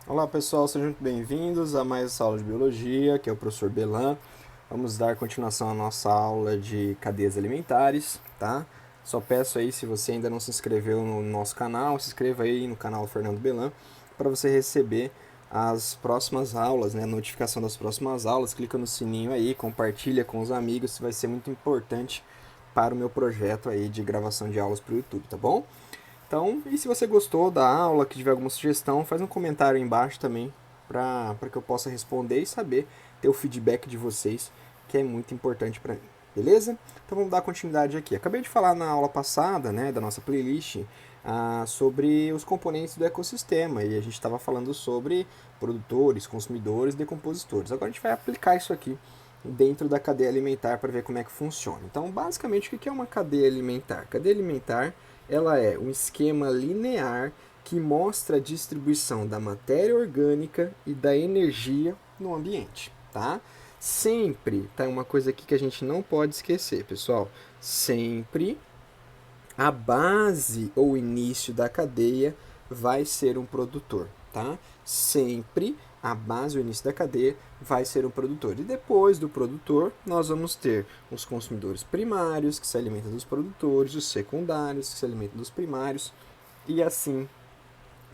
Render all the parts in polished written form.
Olá pessoal, sejam muito bem-vindos a mais essa aula de Biologia, que é o professor Belan. Vamos dar continuação à nossa aula de cadeias alimentares, tá? Só peço aí, se você ainda não se inscreveu no nosso canal, se inscreva aí no canal Fernando Belan, para você receber as próximas aulas, né? A notificação das próximas aulas. Clica no sininho aí, compartilha com os amigos, isso vai ser muito importante para o meu projeto aí de gravação de aulas para o YouTube, tá bom? Então, e se você gostou da aula, que tiver alguma sugestão, faz um comentário aí embaixo também, para que eu possa responder e saber, ter o feedback de vocês, que é muito importante para mim. Beleza? Então vamos dar continuidade aqui. Acabei de falar na aula passada, né, da nossa playlist, sobre os componentes do ecossistema, e a gente estava falando sobre produtores, consumidores, decompositores. Agora a gente vai aplicar isso aqui dentro da cadeia alimentar para ver como é que funciona. Então, basicamente, o que é uma cadeia alimentar? Cadeia alimentar, ela é um esquema linear que mostra a distribuição da matéria orgânica e da energia no ambiente, tá? Sempre, tá? Uma coisa aqui que a gente não pode esquecer, pessoal. Sempre a base ou início da cadeia vai ser um produtor, tá? Sempre a base ou início da cadeia vai ser um produtor. E depois do produtor, nós vamos ter os consumidores primários, que se alimentam dos produtores, os secundários, que se alimentam dos primários, e assim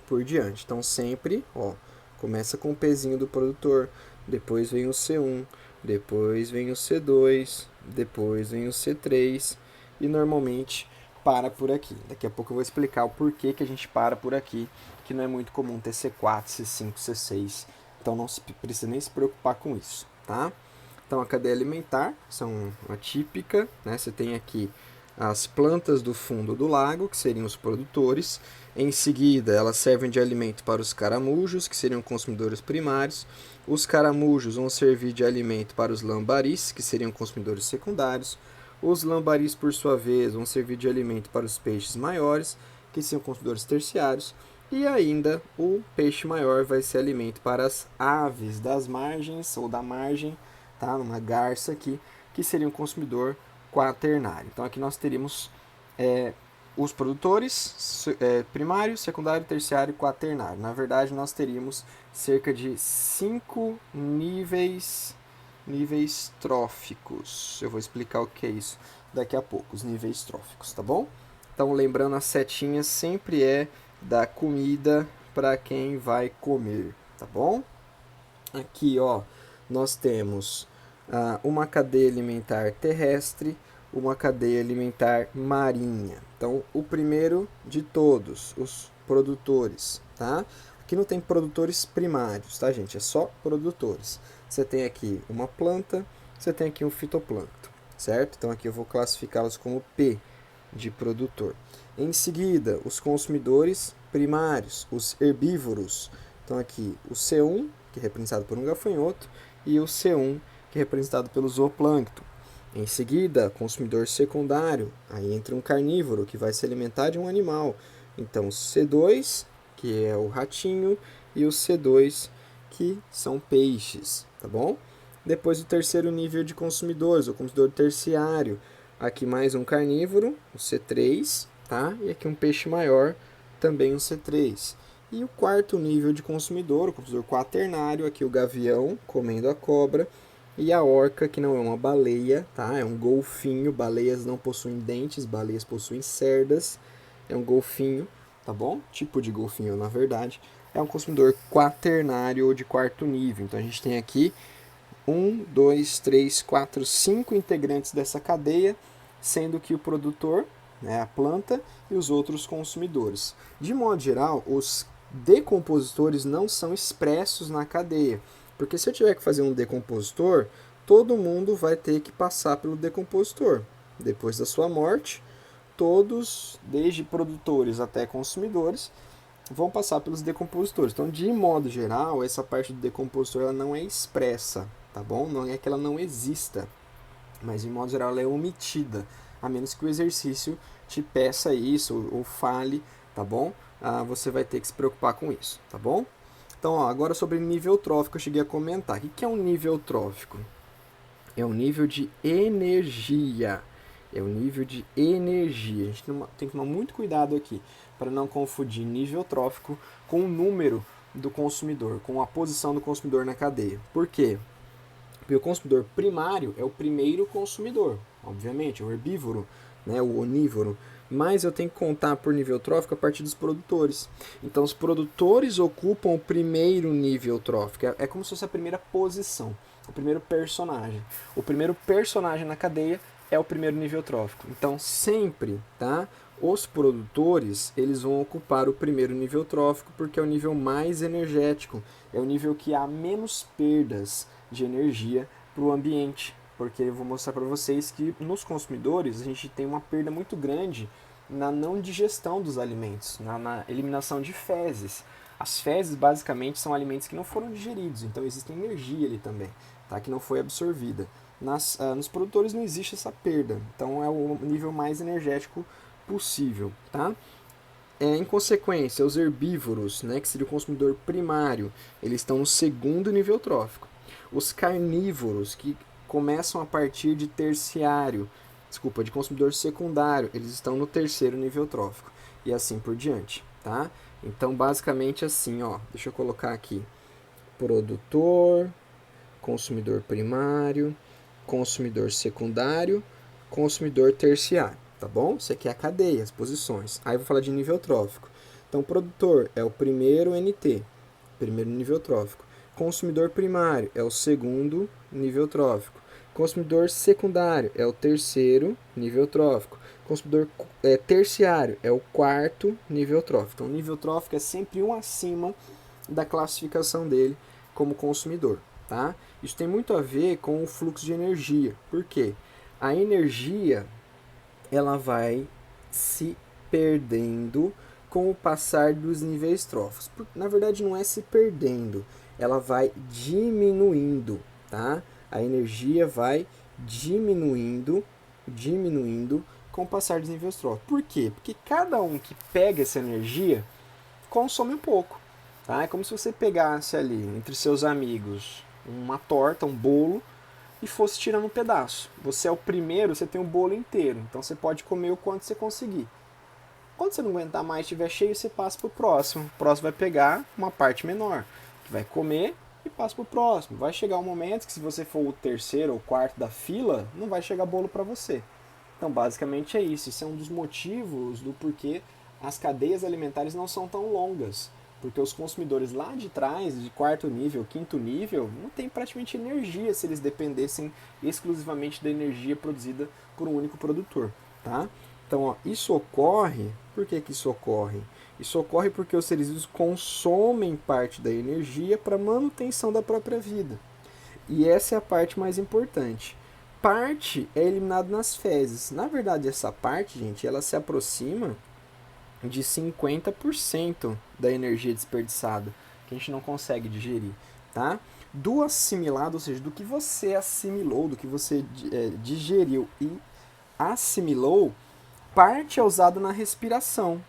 por diante. Então sempre, ó, começa com o pezinho do produtor, depois vem o C1, depois vem o C2, depois vem o C3 e normalmente para por aqui. Daqui a pouco eu vou explicar o porquê que a gente para por aqui, que não é muito comum ter C4, C5, C6. Então não se precisa nem se preocupar com isso, tá? Então a cadeia alimentar são a típica, né? Você tem aqui as plantas do fundo do lago, que seriam os produtores. Em seguida, elas servem de alimento para os caramujos, que seriam consumidores primários. Os caramujos vão servir de alimento para os lambaris, que seriam consumidores secundários. Os lambaris, por sua vez, vão servir de alimento para os peixes maiores, que são consumidores terciários. E ainda o peixe maior vai ser alimento para as aves das margens ou da margem, tá? Uma garça aqui, que seria um consumidor quaternário. Então aqui nós teríamos os produtores primário, secundário, terciário e quaternário. Na verdade, nós teríamos cerca de 5 níveis tróficos. Eu vou explicar o que é isso daqui a pouco, os níveis tróficos, tá bom? Então, lembrando, a setinha sempre é da comida para quem vai comer, tá bom? Aqui, ó, nós temos uma cadeia alimentar terrestre, uma cadeia alimentar marinha. Então, o primeiro de todos, os produtores, tá? Aqui não tem produtores primários, tá, gente? É só produtores. Você tem aqui uma planta, você tem aqui um fitoplâncton, certo? Então, aqui eu vou classificá-los como P, de produtor. Em seguida, os consumidores primários, os herbívoros. Então, aqui o C1, que é representado por um gafanhoto, e o C1, que é representado pelo zooplâncton. Em seguida, consumidor secundário, aí entra um carnívoro que vai se alimentar de um animal. Então, C2, que é o ratinho, e o C2, que são peixes, tá bom? Depois o terceiro nível de consumidores, o consumidor terciário. Aqui mais um carnívoro, o C3, tá? E aqui um peixe maior, também um C3. E o quarto nível de consumidor, o consumidor quaternário, aqui o gavião comendo a cobra, e a orca, que não é uma baleia, tá? É um golfinho. Baleias não possuem dentes, baleias possuem cerdas. É um golfinho, tá bom? Tipo de golfinho, na verdade. É um consumidor quaternário ou de quarto nível. Então a gente tem aqui 5 integrantes dessa cadeia, sendo que o produtor, né, a planta, e os outros consumidores. De modo geral, os decompositores não são expressos na cadeia. Porque se eu tiver que fazer um decompositor, todo mundo vai ter que passar pelo decompositor. Depois da sua morte, todos, desde produtores até consumidores, vão passar pelos decompositores. Então, de modo geral, essa parte do decompositor ela não é expressa, tá bom? Não é que ela não exista, mas de modo geral ela é omitida, a menos que o exercício te peça isso ou fale, tá bom? Você vai ter que se preocupar com isso, tá bom? Então, ó, agora sobre nível trófico, eu cheguei a comentar. O que é um nível trófico? É um nível de energia. É um nível de energia. A gente tem que tomar muito cuidado aqui para não confundir nível trófico com o número do consumidor, com a posição do consumidor na cadeia. Por quê? Porque o consumidor primário é o primeiro consumidor, obviamente, o herbívoro, né, o onívoro, mas eu tenho que contar por nível trófico a partir dos produtores. Então, os produtores ocupam o primeiro nível trófico, é como se fosse a primeira posição, o primeiro personagem. O primeiro personagem na cadeia é o primeiro nível trófico. Então, sempre, tá? Os produtores, eles vão ocupar o primeiro nível trófico porque é o nível mais energético, é o nível que há menos perdas de energia para o ambiente, porque eu vou mostrar para vocês que nos consumidores a gente tem uma perda muito grande na não digestão dos alimentos, na eliminação de fezes. As fezes basicamente são alimentos que não foram digeridos, então existe energia ali também, tá? Que não foi absorvida. Nos produtores não existe essa perda, então é o nível mais energético possível, tá? Em consequência, os herbívoros, né, que seria o consumidor primário, eles estão no segundo nível trófico. Os carnívoros, que começam a partir de de consumidor secundário, eles estão no terceiro nível trófico. E assim por diante, tá? Então, basicamente assim, ó, deixa eu colocar aqui. Produtor, consumidor primário, consumidor secundário, consumidor terciário, tá bom? Isso aqui é a cadeia, as posições. Aí eu vou falar de nível trófico. Então, o produtor é o primeiro NT, primeiro nível trófico. Consumidor primário é o segundo nível trófico. Consumidor secundário é o terceiro nível trófico. Consumidor terciário é o quarto nível trófico. Então, o nível trófico é sempre um acima da classificação dele como consumidor, tá? Isso tem muito a ver com o fluxo de energia. Por quê? A energia ela vai se perdendo com o passar dos níveis tróficos. Na verdade, não é se perdendo, ela vai diminuindo, tá? A energia vai diminuindo com o passar dos níveis tróficos. Por quê? Porque cada um que pega essa energia consome um pouco, tá? É como se você pegasse ali entre seus amigos uma torta, um bolo, e fosse tirando um pedaço. Você é o primeiro, você tem o bolo inteiro, então você pode comer o quanto você conseguir. Quando você não aguentar mais, estiver cheio, você passa para o próximo. O próximo vai pegar uma parte menor, que vai comer e passa para o próximo. Vai chegar um momento que se você for o terceiro ou quarto da fila, não vai chegar bolo para você. Então, basicamente é isso. Isso é um dos motivos do porquê as cadeias alimentares não são tão longas. Porque os consumidores lá de trás, de quarto nível, quinto nível, não tem praticamente energia se eles dependessem exclusivamente da energia produzida por um único produtor, tá? Então, ó, isso ocorre... Por que isso ocorre? Isso ocorre porque os seres vivos consomem parte da energia para manutenção da própria vida. E essa é a parte mais importante. Parte é eliminada nas fezes. Na verdade, essa parte, gente, ela se aproxima de 50% da energia desperdiçada, que a gente não consegue digerir, tá? Do assimilado, ou seja, do que você assimilou, do que você digeriu e assimilou, parte é usada na respiração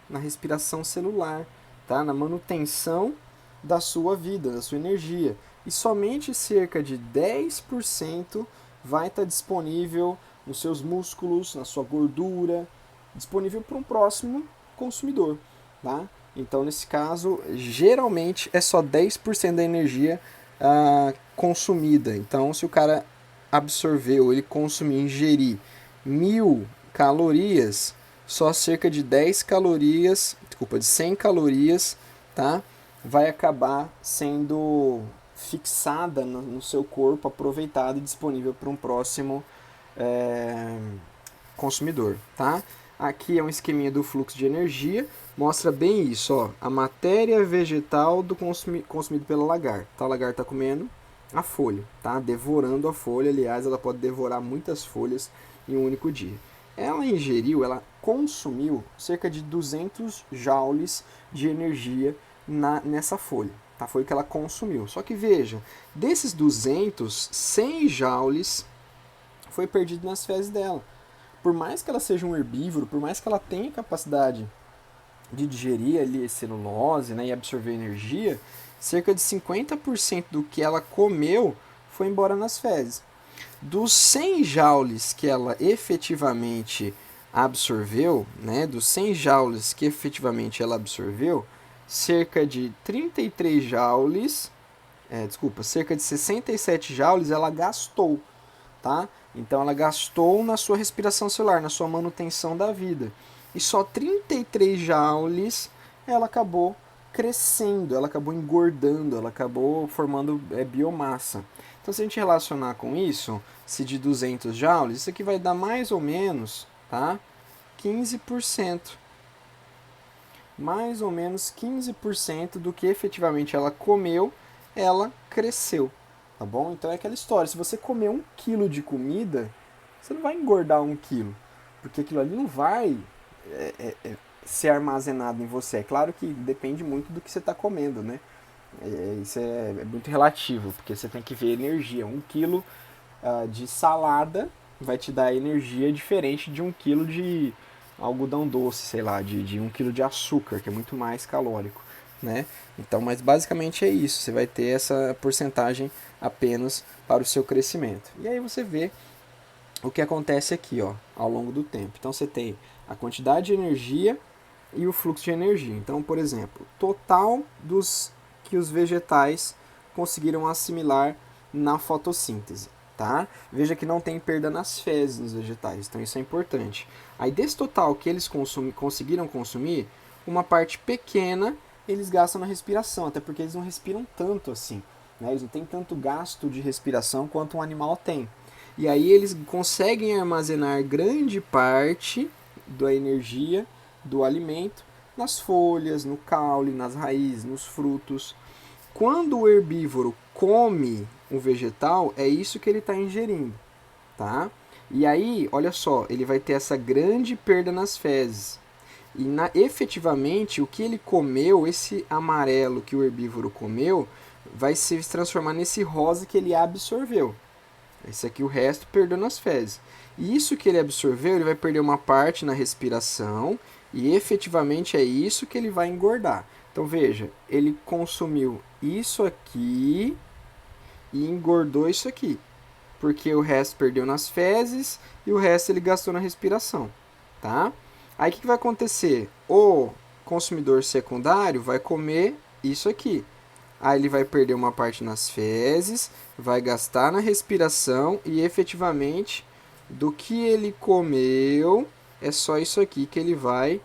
celular, tá? Na manutenção da sua vida, da sua energia. E somente cerca de 10% vai estar disponível nos seus músculos, na sua gordura, disponível para um próximo consumidor, tá? Então, nesse caso, geralmente é só 10% da energia consumida. Então, se o cara absorveu, ele consumir, ingerir 1.000 calorias, só cerca de 100 calorias, tá? Vai acabar sendo fixada no seu corpo, aproveitada e disponível para um próximo consumidor, tá? Aqui é um esqueminha do fluxo de energia, mostra bem isso, ó, a matéria vegetal do consumido pela lagarta. Tá? A lagarta está comendo a folha, tá? Devorando a folha, aliás, ela pode devorar muitas folhas em um único dia. Ela consumiu cerca de 200 joules de energia nessa folha, tá? Foi o que ela consumiu. Só que veja, desses 200, 100 joules foi perdido nas fezes dela. Por mais que ela seja um herbívoro, por mais que ela tenha capacidade de digerir ali celulose, né, e absorver energia, cerca de 50% do que ela comeu foi embora nas fezes. Dos 100 joules que ela efetivamente absorveu, né, dos 100 joules que efetivamente ela absorveu, cerca de 33 joules, cerca de 67 joules ela gastou, tá? Então ela gastou na sua respiração celular, na sua manutenção da vida. E só 33 joules ela acabou crescendo, ela acabou engordando, ela acabou formando biomassa. Então se a gente relacionar com isso, se de 200 joules, isso aqui vai dar mais ou menos, tá? 15%. Mais ou menos 15% do que efetivamente ela comeu, ela cresceu, tá bom? Então é aquela história, se você comer 1 quilo de comida, você não vai engordar 1 quilo, porque aquilo ali não vai ser armazenado em você. É claro que depende muito do que você está comendo, né? Isso é muito relativo, porque você tem que ver energia. 1 quilo de salada vai te dar energia diferente de 1 quilo de algodão doce, sei lá, de 1 quilo de açúcar, que é muito mais calórico, né? Então, mas basicamente é isso. Você vai ter essa porcentagem apenas para o seu crescimento. E aí você vê o que acontece aqui, ó, ao longo do tempo. Então você tem a quantidade de energia e o fluxo de energia. Então, por exemplo, total dos que os vegetais conseguiram assimilar na fotossíntese, tá? Veja que não tem perda nas fezes nos vegetais, então isso é importante. Aí desse total que eles conseguiram consumir, uma parte pequena eles gastam na respiração, até porque eles não respiram tanto assim, né? Eles não têm tanto gasto de respiração quanto um animal tem. E aí eles conseguem armazenar grande parte da energia do alimento nas folhas, no caule, nas raízes, nos frutos. Quando o herbívoro come o vegetal, é isso que ele está ingerindo, tá? E aí, olha só, ele vai ter essa grande perda nas fezes. E efetivamente, o que ele comeu, esse amarelo que o herbívoro comeu, vai se transformar nesse rosa que ele absorveu. Esse aqui o resto perdeu nas fezes. E isso que ele absorveu, ele vai perder uma parte na respiração e efetivamente é isso que ele vai engordar. Então veja, ele consumiu isso aqui e engordou isso aqui. Porque o resto perdeu nas fezes e o resto ele gastou na respiração, tá? Aí o que vai acontecer? O consumidor secundário vai comer isso aqui. Aí ele vai perder uma parte nas fezes, vai gastar na respiração e efetivamente do que ele comeu é só isso aqui que ele vai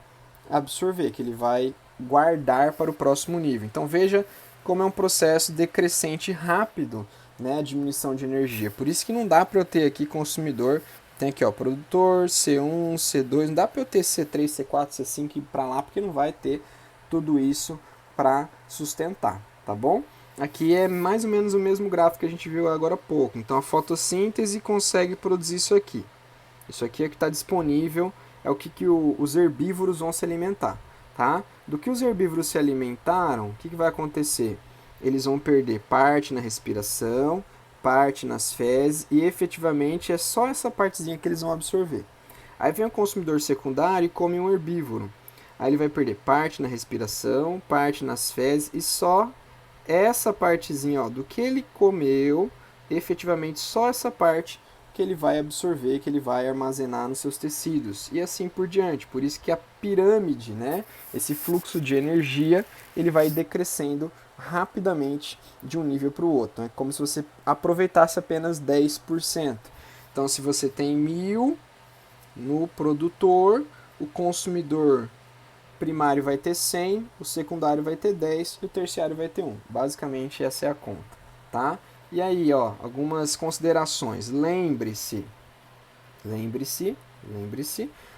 absorver, que ele vai guardar para o próximo nível. Então veja como é um processo decrescente rápido, né, a diminuição de energia. Por isso que não dá para eu ter aqui consumidor, tem aqui ó, produtor, C1, C2, não dá para eu ter C3, C4, C5 e ir para lá, porque não vai ter tudo isso para sustentar, tá bom? Aqui é mais ou menos o mesmo gráfico que a gente viu agora há pouco. Então a fotossíntese consegue produzir isso aqui. Isso aqui é o que está disponível, é o que os herbívoros vão se alimentar, tá? Do que os herbívoros se alimentaram, o que vai acontecer? Eles vão perder parte na respiração, parte nas fezes e efetivamente é só essa partezinha que eles vão absorver. Aí vem o consumidor secundário e come um herbívoro. Aí ele vai perder parte na respiração, parte nas fezes e só essa partezinha ó, do que ele comeu, efetivamente só essa parte que ele vai absorver, que ele vai armazenar nos seus tecidos e assim por diante. Por isso que a pirâmide, né, esse fluxo de energia, ele vai decrescendo rapidamente de um nível para o outro. É como se você aproveitasse apenas 10%. Então, se você tem 1.000 no produtor, o consumidor primário vai ter 100, o secundário vai ter 10 e o terciário vai ter 1. Basicamente, essa é a conta, tá? E aí, ó, algumas considerações. Lembre-se,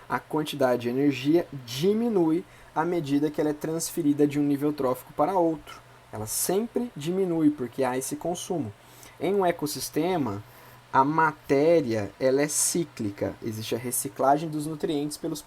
a quantidade de energia diminui à medida que ela é transferida de um nível trófico para outro. Ela sempre diminui porque há esse consumo. Em um ecossistema, a matéria ela é cíclica. Existe a reciclagem dos nutrientes pelos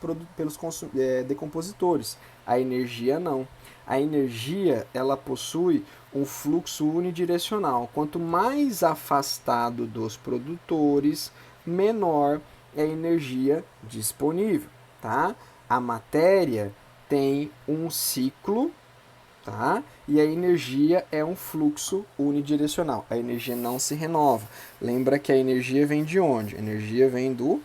decompositores. A energia não. A energia ela possui um fluxo unidirecional. Quanto mais afastado dos produtores, menor é a energia disponível, tá? A matéria tem um ciclo, tá? E a energia é um fluxo unidirecional. A energia não se renova. Lembra que a energia vem de onde? A energia vem do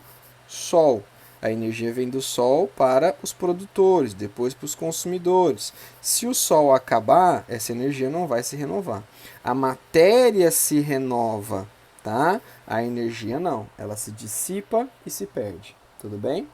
Sol. A energia vem do Sol para os produtores, depois para os consumidores. Se o Sol acabar, essa energia não vai se renovar. A matéria se renova, tá? A energia não, ela se dissipa e se perde. Tudo bem?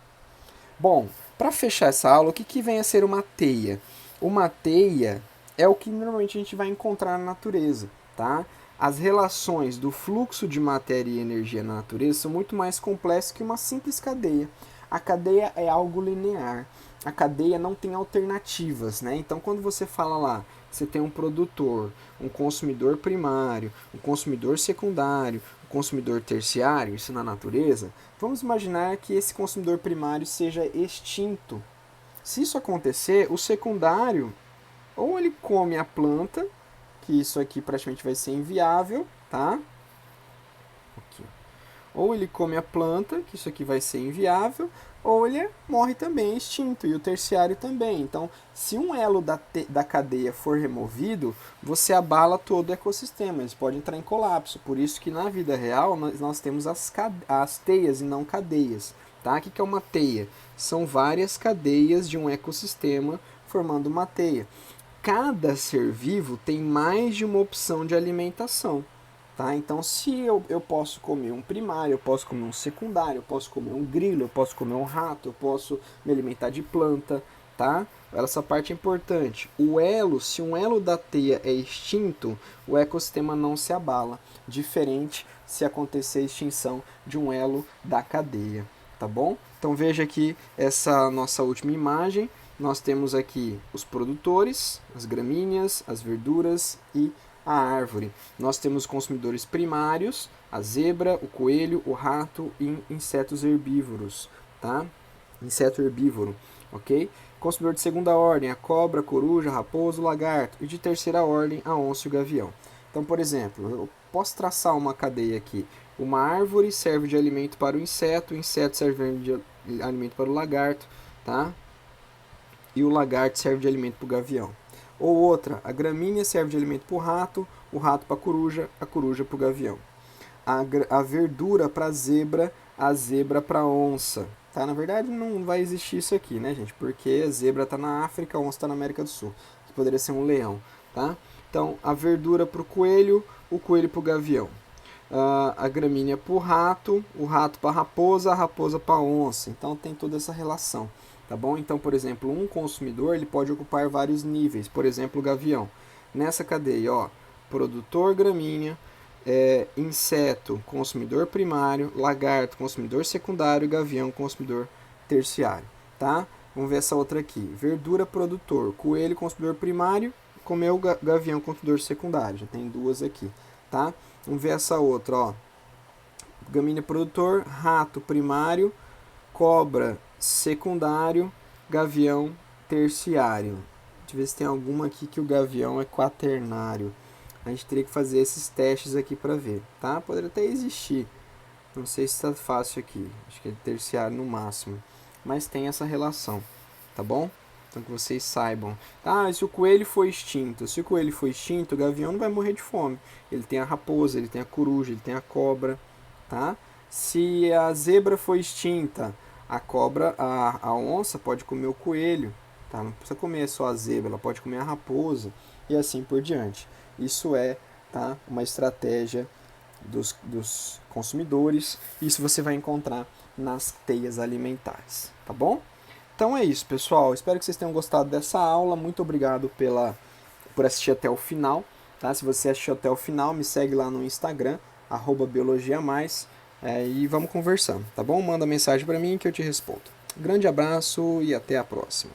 Bom, para fechar essa aula, o que vem a ser uma teia? Uma teia é o que normalmente a gente vai encontrar na natureza, tá? As relações do fluxo de matéria e energia na natureza são muito mais complexas que uma simples cadeia. A cadeia é algo linear. A cadeia não tem alternativas, né? Então, quando você fala lá, você tem um produtor, um consumidor primário, um consumidor secundário, um consumidor terciário, isso na natureza, vamos imaginar que esse consumidor primário seja extinto. Se isso acontecer, o secundário, ou ele come a planta, que isso aqui praticamente vai ser inviável, tá? Aqui. Ou ele come a planta, que isso aqui vai ser inviável, ou ele morre também, extinto, e o terciário também. Então, se um elo da cadeia for removido, você abala todo o ecossistema, eles podem entrar em colapso. Por isso que na vida real nós temos as teias e não cadeias. Tá? O que é uma teia? São várias cadeias de um ecossistema formando uma teia. Cada ser vivo tem mais de uma opção de alimentação. Tá? Então, se eu posso comer um primário, eu posso comer um secundário, eu posso comer um grilo, eu posso comer um rato, eu posso me alimentar de planta, tá? Essa parte é importante. O elo, se um elo da teia é extinto, o ecossistema não se abala, diferente se acontecer a extinção de um elo da cadeia, tá bom? Então veja aqui essa nossa última imagem. Nós temos aqui os produtores, as gramíneas, as verduras e a árvore. Nós temos os consumidores primários, a zebra, o coelho, o rato e insetos herbívoros, tá? Inseto herbívoro, ok? Consumidor de segunda ordem, a cobra, a coruja, a raposa, o lagarto. E de terceira ordem, a onça e o gavião. Então, por exemplo, eu posso traçar uma cadeia aqui. Uma árvore serve de alimento para o inseto serve de alimento para o lagarto, tá? E o lagarto serve de alimento para o gavião. Ou outra, a gramínea serve de alimento para o rato para a coruja para o gavião. A verdura para a zebra para a onça. Tá? Na verdade, não vai existir isso aqui, né, gente? Porque a zebra está na África, a onça está na América do Sul. Que poderia ser um leão, tá? Então, a verdura para o coelho para o gavião. A gramínea para o rato para a raposa para a onça. Então, tem toda essa relação. Tá bom? Então, por exemplo, um consumidor ele pode ocupar vários níveis. Por exemplo, o gavião. Nessa cadeia, ó, produtor gramínea, inseto, consumidor primário, lagarto, consumidor secundário, gavião, consumidor terciário. Tá? Vamos ver essa outra aqui. Verdura, produtor, coelho, consumidor primário, comeu gavião, consumidor secundário. Já tem duas aqui. Tá? Vamos ver essa outra, ó. Gramínea, produtor, rato, primário, cobra, secundário, gavião, terciário. Deixa eu ver se tem alguma aqui que o gavião é quaternário. A gente teria que fazer esses testes aqui para ver, tá? Poderia até existir. Não sei se está fácil aqui. Acho que é terciário no máximo. Mas tem essa relação, tá bom? Então que vocês saibam. Ah, se o coelho for extinto. Se o coelho for extinto, o gavião não vai morrer de fome. Ele tem a raposa, ele tem a coruja, ele tem a cobra, tá? Se a zebra for extinta, a cobra, a onça pode comer o coelho, tá? Não precisa comer só a zebra, ela pode comer a raposa e assim por diante. Isso é, tá, uma estratégia dos consumidores. Isso você vai encontrar nas teias alimentares, tá bom? Então é isso, pessoal. Espero que vocês tenham gostado dessa aula. Muito obrigado por assistir até o final, tá? Se você assistiu até o final, me segue lá no Instagram, @biologiamais. E vamos conversando, tá bom? Manda mensagem para mim que eu te respondo. Grande abraço e até a próxima.